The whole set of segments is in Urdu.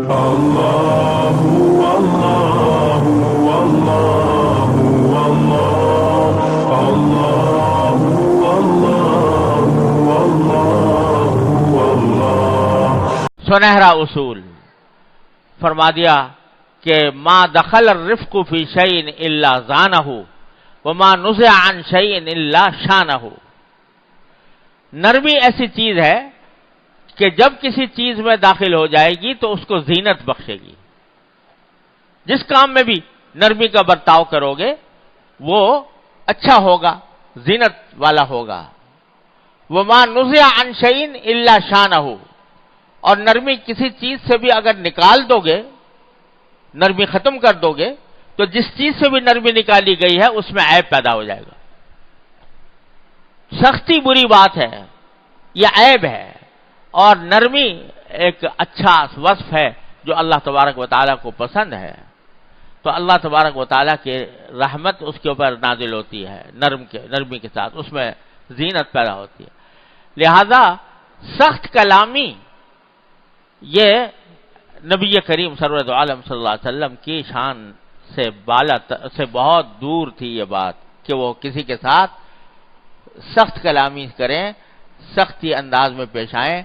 الله والله والله والله الله والله والله والله. سنہرا اصول فرما دیا کہ ما دخل الرفق فی شیء الا زانہ وما نزع عن شیء الا شانہ. نرمی ایسی چیز ہے کہ جب کسی چیز میں داخل ہو جائے گی تو اس کو زینت بخشے گی. جس کام میں بھی نرمی کا برتاؤ کرو گے وہ اچھا ہوگا، زینت والا ہوگا. وما نزع عن شیء الا شانہ. اور نرمی کسی چیز سے بھی اگر نکال دو گے، نرمی ختم کر دو گے، تو جس چیز سے بھی نرمی نکالی گئی ہے اس میں عیب پیدا ہو جائے گا. سختی بری بات ہے، یہ عیب ہے. اور نرمی ایک اچھا وصف ہے جو اللہ تبارک و تعالیٰ کو پسند ہے. تو اللہ تبارک و تعالیٰ کی رحمت اس کے اوپر نازل ہوتی ہے نرمی کے ساتھ، اس میں زینت پیدا ہوتی ہے. لہذا سخت کلامی یہ نبی کریم سرور عالم صلی اللہ علیہ وسلم کی شان سے بہت دور تھی یہ بات کہ وہ کسی کے ساتھ سخت کلامی کریں، سختی انداز میں پیش آئیں.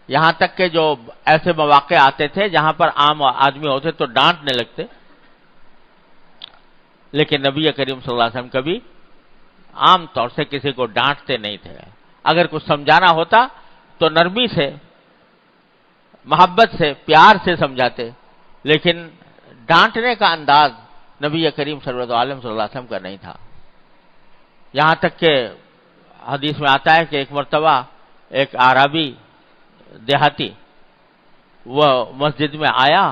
یہاں تک کہ جو ایسے مواقع آتے تھے جہاں پر عام آدمی ہوتے تو ڈانٹنے لگتے، لیکن نبی کریم صلی اللہ علیہ وسلم کبھی عام طور سے کسی کو ڈانٹتے نہیں تھے. اگر کچھ سمجھانا ہوتا تو نرمی سے، محبت سے، پیار سے سمجھاتے، لیکن ڈانٹنے کا انداز نبی کریم سرور عالم صلی اللہ علیہ وسلم کا نہیں تھا. یہاں تک کہ حدیث میں آتا ہے کہ ایک مرتبہ ایک اعرابی دیہاتی وہ مسجد میں آیا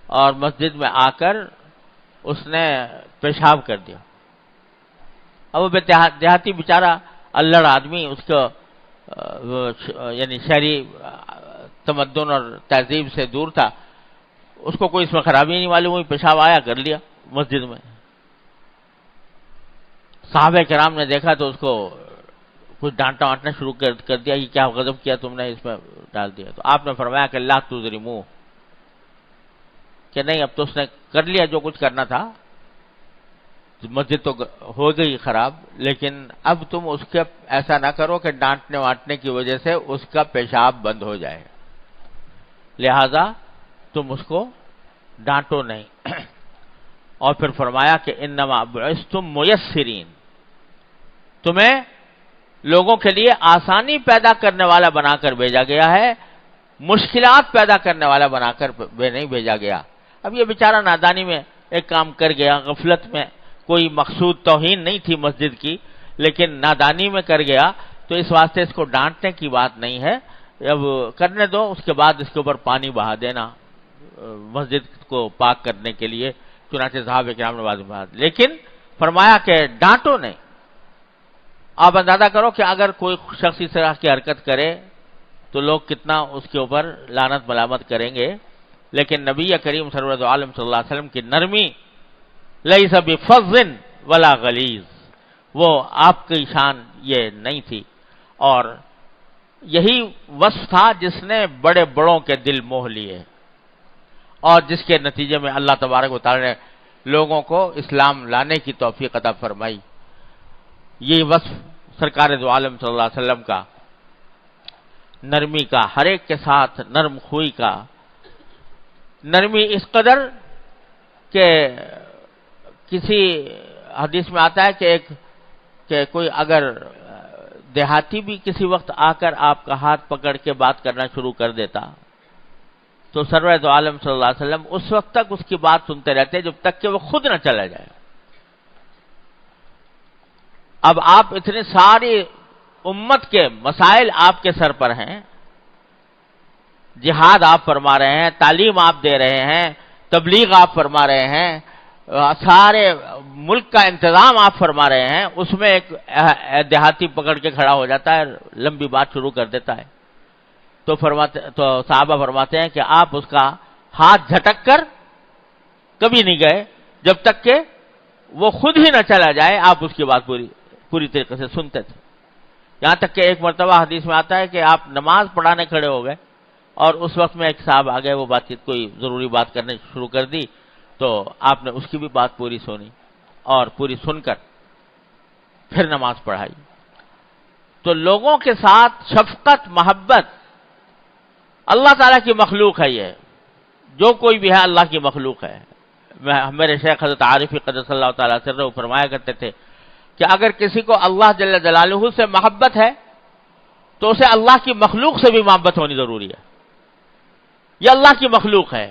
اور مسجد میں آ کر اس نے پیشاب کر دیا. اب وہ دیہاتی بیچارہ الڑ آدمی، اس کو یعنی شہری تمدن اور تہذیب سے دور تھا، اس کو کوئی اس میں خرابی نہیں معلوم ہوئی، پیشاب آیا کر لیا مسجد میں. صحابہ کرام نے دیکھا تو اس کو کچھ ڈانٹا وانٹنا شروع کر دیا کہ کیا غضب کیا تم نے، اس میں ڈال دیا. تو آپ نے فرمایا کہ لا تظلموہ، کہ نہیں اب تو اس نے کر لیا جو کچھ کرنا تھا، مسجد تو ہو گئی خراب، لیکن اب تم اس کے ایسا نہ کرو کہ ڈانٹنے وانٹنے کی وجہ سے اس کا پیشاب بند ہو جائے، لہذا تم اس کو ڈانٹو نہیں. اور پھر فرمایا کہ انما بعثتم میسرین، تمہیں لوگوں کے لیے آسانی پیدا کرنے والا بنا کر بھیجا گیا ہے، مشکلات پیدا کرنے والا بنا کر نہیں بھیجا گیا. اب یہ بیچارہ نادانی میں ایک کام کر گیا، غفلت میں، کوئی مقصود توہین نہیں تھی مسجد کی، لیکن نادانی میں کر گیا، تو اس واسطے اس کو ڈانٹنے کی بات نہیں ہے. اب کرنے دو، اس کے بعد اس کے اوپر پانی بہا دینا مسجد کو پاک کرنے کے لیے. چنانچہ صحابہ کرام نے بات، لیکن فرمایا کہ ڈانٹو نہیں. آپ اندازہ کرو کہ اگر کوئی شخص اس طرح کی حرکت کرے تو لوگ کتنا اس کے اوپر لعنت ملامت کریں گے. لیکن نبی کریم سرور عالم صلی اللہ علیہ وسلم کی نرمی لیس بفظ ولا غلیظ، وہ آپ کی شان یہ نہیں تھی. اور یہی وصف تھا جس نے بڑے بڑوں کے دل موہ لیے، اور جس کے نتیجے میں اللہ تبارک و تعالی نے لوگوں کو اسلام لانے کی توفیق عطا فرمائی. یہ وصف سرکار دو عالم صلی اللہ علیہ وسلم کا، نرمی کا، ہر ایک کے ساتھ نرم خوئی کا. نرمی اس قدر کہ کسی حدیث میں آتا ہے کہ کوئی اگر دیہاتی بھی کسی وقت آ کر آپ کا ہاتھ پکڑ کے بات کرنا شروع کر دیتا تو سرور دو عالم صلی اللہ علیہ وسلم اس وقت تک اس کی بات سنتے رہتے جب تک کہ وہ خود نہ چلا جائے. اب آپ اتنی ساری امت کے مسائل آپ کے سر پر ہیں، جہاد آپ فرما رہے ہیں، تعلیم آپ دے رہے ہیں، تبلیغ آپ فرما رہے ہیں، سارے ملک کا انتظام آپ فرما رہے ہیں، اس میں ایک دیہاتی پکڑ کے کھڑا ہو جاتا ہے، لمبی بات شروع کر دیتا ہے. تو صحابہ فرماتے ہیں کہ آپ اس کا ہاتھ جھٹک کر کبھی نہیں گئے جب تک کہ وہ خود ہی نہ چلا جائے، آپ اس کی بات پوری طریقے سے سنتے تھے. یہاں تک کہ ایک مرتبہ حدیث میں آتا ہے کہ آپ نماز پڑھانے کھڑے ہو گئے اور اس وقت میں ایک صاحب آ گئے، وہ بات چیت کوئی ضروری بات کرنے شروع کر دی، تو آپ نے اس کی بھی بات پوری سنی اور پوری سن کر پھر نماز پڑھائی۔ تو لوگوں کے ساتھ شفقت، محبت، اللہ تعالیٰ کی مخلوق ہے، یہ جو کوئی بھی ہے اللہ کی مخلوق ہے۔ میرے شیخ حضرت عارفی قدس اللہ تعالیٰ سرہ فرمایا کرتے تھے کہ اگر کسی کو اللہ جل جلالہ سے محبت ہے تو اسے اللہ کی مخلوق سے بھی محبت ہونی ضروری ہے۔ یہ اللہ کی مخلوق ہے،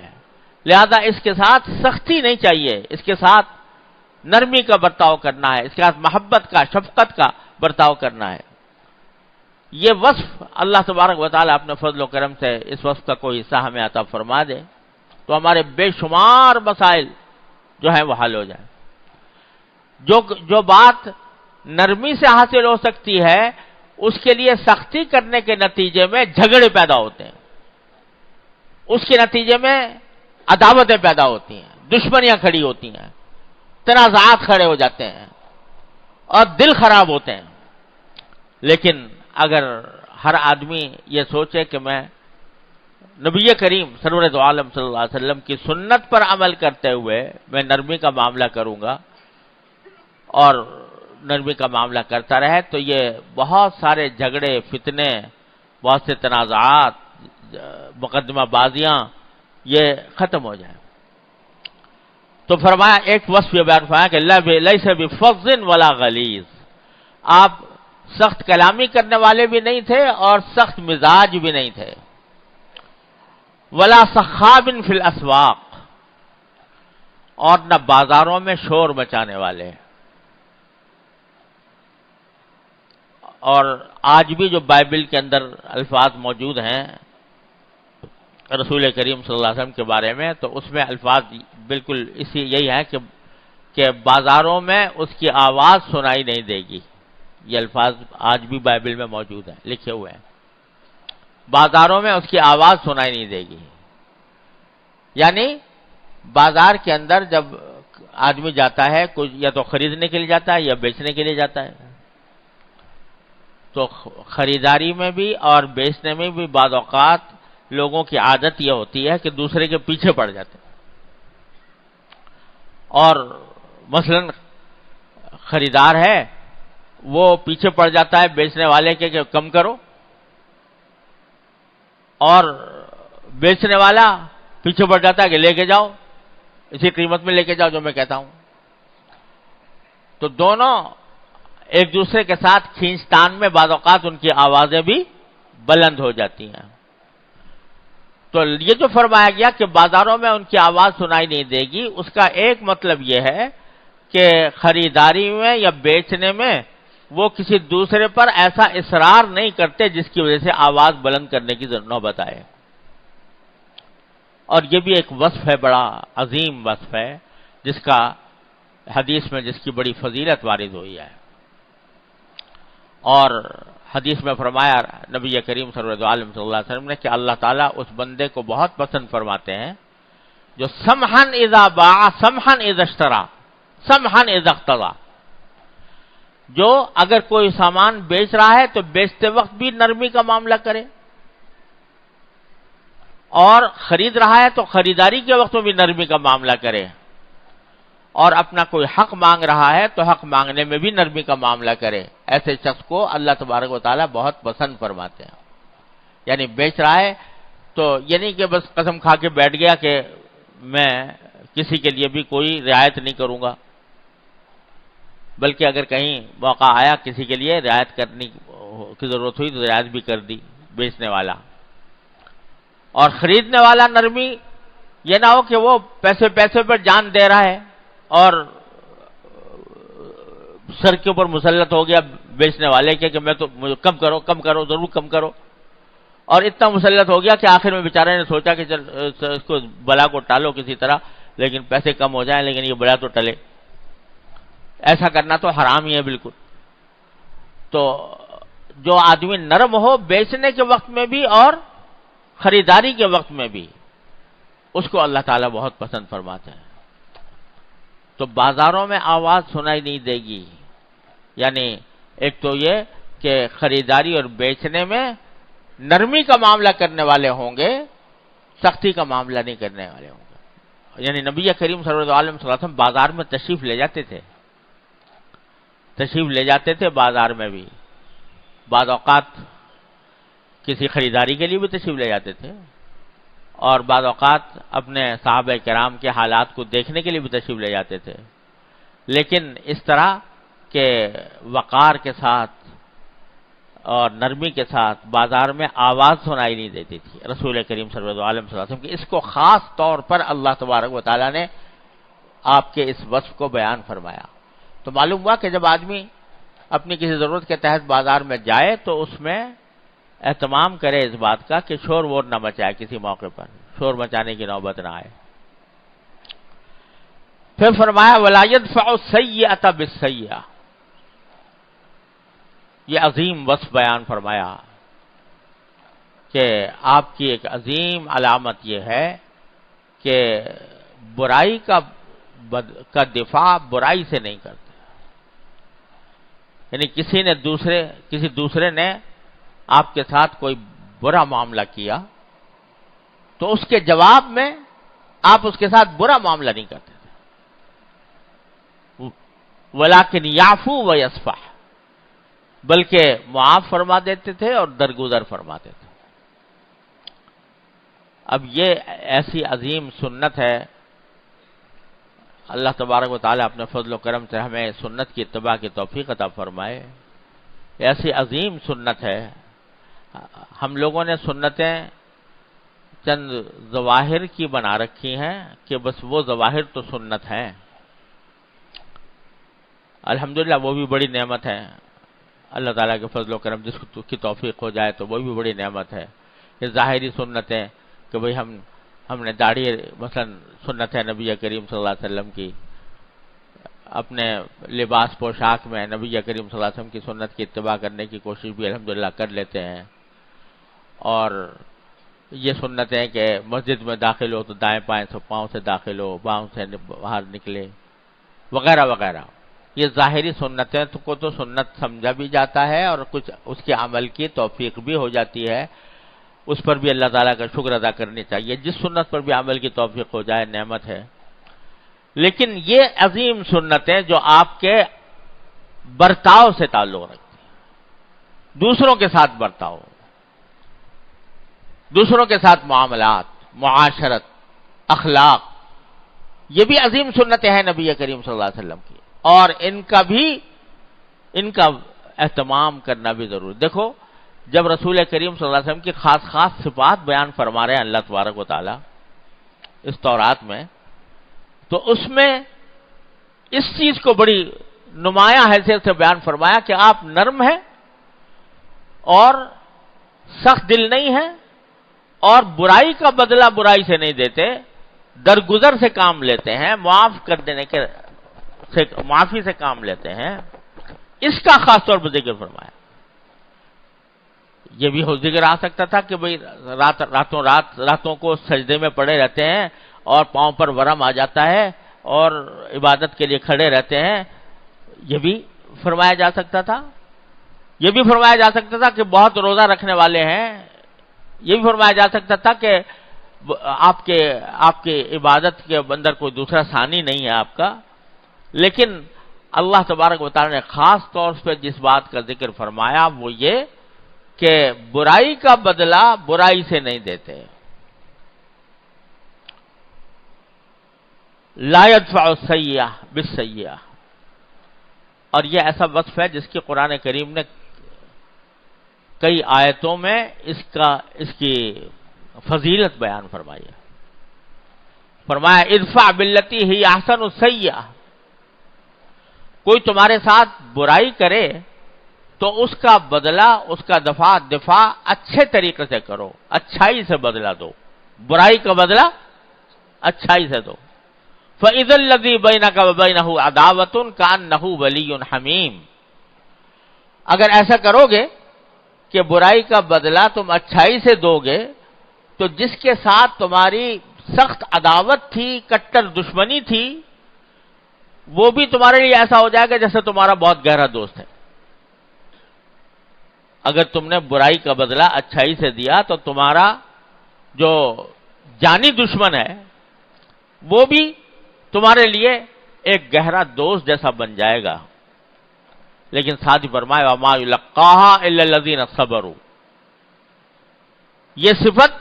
لہذا اس کے ساتھ سختی نہیں چاہیے، اس کے ساتھ نرمی کا برتاؤ کرنا ہے، اس کے ساتھ محبت کا، شفقت کا برتاؤ کرنا ہے۔ یہ وصف اللہ تبارک و تعالیٰ اپنے فضل و کرم سے اس وصف کا کوئی حصہ ہمیں عطا فرما دے تو ہمارے بے شمار مسائل جو ہیں وہ حل ہو جائیں۔ جو بات نرمی سے حاصل ہو سکتی ہے اس کے لیے سختی کرنے کے نتیجے میں جھگڑے پیدا ہوتے ہیں، اس کے نتیجے میں عداوتیں پیدا ہوتی ہیں، دشمنیاں کھڑی ہوتی ہیں، تنازعات کھڑے ہو جاتے ہیں اور دل خراب ہوتے ہیں۔ لیکن اگر ہر آدمی یہ سوچے کہ میں نبی کریم سرور دو عالم صلی اللہ علیہ وسلم کی سنت پر عمل کرتے ہوئے میں نرمی کا معاملہ کروں گا اور نرمی کا معاملہ کرتا رہے، تو یہ بہت سارے جھگڑے، فتنے، بہت سے تنازعات، مقدمہ بازیاں یہ ختم ہو جائیں۔ تو فرمایا، ایک وصف یہ بیان فرمایا کہ لیس بفظ ولا غلیظ، آپ سخت کلامی کرنے والے بھی نہیں تھے اور سخت مزاج بھی نہیں تھے، ولا صخاب فی الاسواق، اور نہ بازاروں میں شور مچانے والے۔ اور آج بھی جو بائبل کے اندر الفاظ موجود ہیں رسول کریم صلی اللہ علیہ وسلم کے بارے میں، تو اس میں الفاظ بالکل یہی ہے کہ بازاروں میں اس کی آواز سنائی نہیں دے گی۔ یہ الفاظ آج بھی بائبل میں موجود ہیں، لکھے ہوئے ہیں، بازاروں میں اس کی آواز سنائی نہیں دے گی۔ یعنی بازار کے اندر جب آدمی جاتا ہے، کچھ یا تو خریدنے کے لیے جاتا ہے یا بیچنے کے لیے جاتا ہے، تو خریداری میں بھی اور بیچنے میں بھی بعض اوقات لوگوں کی عادت یہ ہوتی ہے کہ دوسرے کے پیچھے پڑ جاتے ہیں، اور مثلا خریدار ہے وہ پیچھے پڑ جاتا ہے بیچنے والے کے کہ کم کرو، اور بیچنے والا پیچھے پڑ جاتا ہے کہ لے کے جاؤ، اسی قیمت میں لے کے جاؤ جو میں کہتا ہوں۔ تو دونوں ایک دوسرے کے ساتھ کھینچتان میں بعض اوقات ان کی آوازیں بھی بلند ہو جاتی ہیں۔ تو یہ جو فرمایا گیا کہ بازاروں میں ان کی آواز سنائی نہیں دے گی، اس کا ایک مطلب یہ ہے کہ خریداری میں یا بیچنے میں وہ کسی دوسرے پر ایسا اصرار نہیں کرتے جس کی وجہ سے آواز بلند کرنے کی نوبت آئے۔ اور یہ بھی ایک وصف ہے، بڑا عظیم وصف ہے، جس کا حدیث میں جس کی بڑی فضیلت وارد ہوئی ہے۔ اور حدیث میں فرمایا نبی کریم صلی اللہ علیہ وسلم نے کہ اللہ تعالیٰ اس بندے کو بہت پسند فرماتے ہیں جو سمحن اذا باع سمحن اذا اشترى سمحن اذا اقتضى، جو اگر کوئی سامان بیچ رہا ہے تو بیچتے وقت بھی نرمی کا معاملہ کرے، اور خرید رہا ہے تو خریداری کے وقت میں بھی نرمی کا معاملہ کرے، اور اپنا کوئی حق مانگ رہا ہے تو حق مانگنے میں بھی نرمی کا معاملہ کرے۔ ایسے شخص کو اللہ تبارک و تعالیٰ بہت پسند فرماتے ہیں۔ یعنی بیچ رہا ہے تو یہ نہیں کہ بس قسم کھا کے بیٹھ گیا کہ میں کسی کے لیے بھی کوئی رعایت نہیں کروں گا، بلکہ اگر کہیں موقع آیا کسی کے لیے رعایت کرنے کی ضرورت ہوئی تو رعایت بھی کر دی بیچنے والا۔ اور خریدنے والا نرمی یہ نہ ہو کہ وہ پیسے پر جان دے رہا ہے اور سر کے اوپر مسلط ہو گیا بیچنے والے کے کہ میں تو کم کرو ضرور کم کرو، اور اتنا مسلط ہو گیا کہ آخر میں بیچارے نے سوچا کہ چل اس کو بلا کو ٹالو کسی طرح، لیکن پیسے کم ہو جائیں لیکن یہ بلا تو ٹلے۔ ایسا کرنا تو حرام ہی ہے بالکل۔ تو جو آدمی نرم ہو بیچنے کے وقت میں بھی اور خریداری کے وقت میں بھی، اس کو اللہ تعالیٰ بہت پسند فرماتے ہیں۔ تو بازاروں میں آواز سنائی نہیں دے گی، یعنی ایک تو یہ کہ خریداری اور بیچنے میں نرمی کا معاملہ کرنے والے ہوں گے، سختی کا معاملہ نہیں کرنے والے ہوں گے۔ یعنی نبی کریم صلی اللہ علیہ وسلم بازار میں تشریف لے جاتے تھے بازار میں بھی، بعض اوقات کسی خریداری کے لیے بھی تشریف لے جاتے تھے، اور بعض اوقات اپنے صحابہ کرام کے حالات کو دیکھنے کے لیے بھی تشریف لے جاتے تھے، لیکن اس طرح کہ وقار کے ساتھ اور نرمی کے ساتھ بازار میں آواز سنائی نہیں دیتی تھی رسول کریم صلی اللہ علیہ وسلم کی۔ اس کو خاص طور پر اللہ تبارک و تعالیٰ نے آپ کے اس وصف کو بیان فرمایا۔ تو معلوم ہوا کہ جب آدمی اپنی کسی ضرورت کے تحت بازار میں جائے تو اس میں اہتمام کرے اس بات کا کہ شور وور نہ مچائے، کسی موقع پر شور مچانے کی نوبت نہ آئے۔ پھر فرمایا وَلَا يَدْفَعُ السَّيِّئَةَ بِالسَّيِّئَةِ، یہ عظیم وصف بیان فرمایا کہ آپ کی ایک عظیم علامت یہ ہے کہ برائی کا دفاع برائی سے نہیں کرتے۔ یعنی کسی دوسرے نے آپ کے ساتھ کوئی برا معاملہ کیا تو اس کے جواب میں آپ اس کے ساتھ برا معاملہ نہیں کرتے تھے، وَلَٰكِنْ يَعْفُو وَيَصْفَحُ، بلکہ معاف فرما دیتے تھے اور درگزر فرماتے تھے۔ اب یہ ایسی عظیم سنت ہے، اللہ تبارک و تعالیٰ اپنے فضل و کرم سے ہمیں سنت کی اتباع کی توفیق عطا فرمائے۔ ایسی عظیم سنت ہے۔ ہم لوگوں نے سنتیں چند ظواہر کی بنا رکھی ہیں کہ بس وہ ظواہر تو سنت ہیں، الحمدللہ وہ بھی بڑی نعمت ہے۔ اللہ تعالیٰ کے فضل و کرم جس کی توفیق ہو جائے تو وہ بھی بڑی نعمت ہے۔ یہ ظاہری سنتیں کہ بھئی ہم نے داڑھی، مثلا سنت ہے نبی کریم صلی اللہ علیہ وسلم کی، اپنے لباس پوشاک میں نبی کریم صلی اللہ علیہ وسلم کی سنت کی اتباع کرنے کی کوشش بھی الحمدللہ کر لیتے ہیں، اور یہ سنت ہے کہ مسجد میں داخل ہو تو دائیں پاؤں سے داخل ہو، بائیں سے باہر نکلے، وغیرہ وغیرہ۔ یہ ظاہری سنتیں کو تو سنت سمجھا بھی جاتا ہے، اور کچھ اس کے عمل کی توفیق بھی ہو جاتی ہے، اس پر بھی اللہ تعالیٰ کا شکر ادا کرنی چاہیے۔ جس سنت پر بھی عمل کی توفیق ہو جائے نعمت ہے۔ لیکن یہ عظیم سنتیں جو آپ کے برتاؤ سے تعلق رکھتی ہیں، دوسروں کے ساتھ برتاؤ، دوسروں کے ساتھ معاملات، معاشرت، اخلاق، یہ بھی عظیم سنتیں ہیں نبی کریم صلی اللہ علیہ وسلم کی، اور ان کا اہتمام کرنا بھی ضروری۔ دیکھو جب رسول کریم صلی اللہ علیہ وسلم کی خاص صفات بیان فرما رہے ہیں اللہ تبارک و تعالیٰ اس تورات میں، تو اس میں اس چیز کو بڑی نمایاں حیثیت سے بیان فرمایا کہ آپ نرم ہیں اور سخت دل نہیں ہیں، اور برائی کا بدلہ برائی سے نہیں دیتے، درگزر سے کام لیتے ہیں، معافی سے کام لیتے ہیں۔ اس کا خاص طور پر ذکر فرمایا۔ یہ بھی ذکر آ سکتا تھا کہ بھئی راتوں کو سجدے میں پڑے رہتے ہیں اور پاؤں پر ورم آ جاتا ہے اور عبادت کے لیے کھڑے رہتے ہیں، یہ بھی فرمایا جا سکتا تھا۔ یہ بھی فرمایا جا سکتا تھا کہ بہت روزہ رکھنے والے ہیں، یہ بھی فرمایا جا سکتا تھا کہ آپ کے عبادت کے اندر کوئی دوسرا ثانی نہیں ہے آپ کا۔ لیکن اللہ تبارک و تعالی نے خاص طور پہ جس بات کا ذکر فرمایا وہ یہ کہ برائی کا بدلہ برائی سے نہیں دیتے۔ لا يدفع السیئہ بالسیئہ، اور یہ ایسا وصف ہے جس کی قرآن کریم نے کئی آیتوں میں اس کی فضیلت بیان فرمائی ہے۔ فرمایا ادفع باللتی ہی احسن السیئہ، کوئی تمہارے ساتھ برائی کرے تو اس کا بدلہ، اس کا دفاع اچھے طریقے سے کرو، اچھائی سے بدلہ دو، برائی کا بدلہ اچھائی سے دو۔ فَإِذَا الَّذِي بَيْنَكَ وَبَيْنَهُ عَدَاوَةٌ كَأَنَّهُ وَلِيٌّ حَمِيمٌ، اگر ایسا کرو گے کہ برائی کا بدلہ تم اچھائی سے دو گے تو جس کے ساتھ تمہاری سخت عداوت تھی، کٹر دشمنی تھی، وہ بھی تمہارے لیے ایسا ہو جائے گا جیسے تمہارا بہت گہرا دوست ہے۔ اگر تم نے برائی کا بدلہ اچھائی سے دیا تو تمہارا جو جانی دشمن ہے وہ بھی تمہارے لیے ایک گہرا دوست جیسا بن جائے گا. لیکن ساتھ ہی فرمائے وَمَا يُلَقَّاهَا إِلَّا الَّذِينَ صَبَرُوا. یہ صفت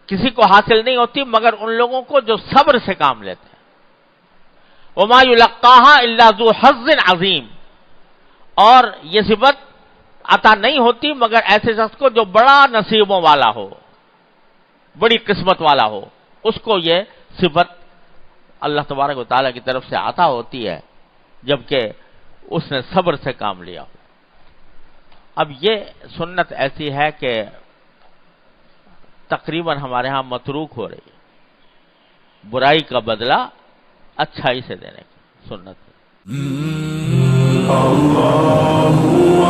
کسی کو حاصل نہیں ہوتی مگر ان لوگوں کو جو صبر سے کام لیتے ہیں. وَمَا يُلَقَّاهَا إِلَّا ذُو حَظٍّ عَظِيمٍ. اور یہ صفت عطا نہیں ہوتی مگر ایسے شخص کو جو بڑا نصیبوں والا ہو، بڑی قسمت والا ہو، اس کو یہ صفت اللہ تبارک و تعالیٰ کی طرف سے عطا ہوتی ہے جبکہ اس نے صبر سے کام لیا ہو. اب یہ سنت ایسی ہے کہ تقریباً ہمارے ہاں متروک ہو رہی ہے، برائی کا بدلہ اچھائی سے دینے کی سنت. اللہ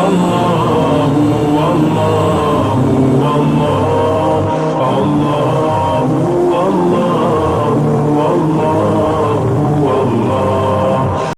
اللہ اللہ